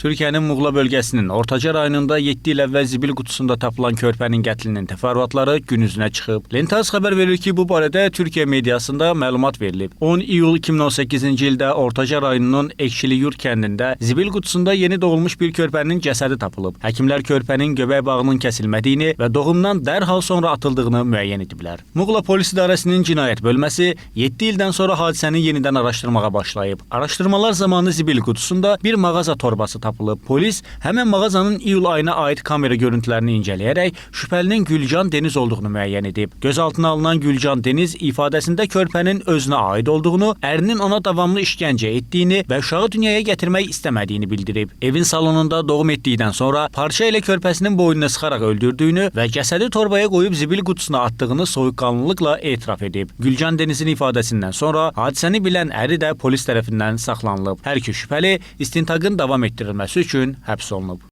Türkiyənin Muğla bölgəsinin Ortaca rayonunda 7 il əvvəl zibil qutusunda tapılan körpənin qətlinin təfərrüatları gün üzünə çıxıb. Lentaz xəbər verir ki, bu barədə Türkiyə mediasında məlumat verilib. 10 iyul 2018-ci ildə Ortaca rayonunun Ekşiliyurt kəndində zibil qutusunda yeni doğulmuş bir körpənin cəsədi tapılıb. Həkimlər körpənin göbək bağının kəsilmədiyini və doğumdan dərhal sonra atıldığını müəyyən ediblər. Muğla Polis İdarəsinin cinayət bölməsi 7 ildən sonra hadisəni yenidən araşdırmağa başlayıb. Araşdırmalar zamanı zibil qutusunda bir mağaza torbası tapılıb. Polis həmən mağazanın iyul ayına aid kamera görüntülərini incələyərək şübhəlinin Gülcan Deniz olduğunu müəyyən edib. Gözaltına alınan Gülcan Deniz ifadəsində körpənin özünə aid olduğunu, ərinin ona davamlı işgəncə etdiyini və uşağı dünyaya gətirmək istəmədiyini bildirib. Evin salonunda doğum etdikdən sonra parça ilə körpəsinin boynuna sıxaraq öldürdüyünü və cəsədi torbaya qoyub zibil qutusuna atdığını soyuqqanlılıqla etiraf edib. Gülcan Denizin ifadəsindən sonra hadisəni bilən əri də polis tərəfindən saxlanılıb. Hər iki şübhəli istintaqın davam etdirilməsi üçün həbs olunub.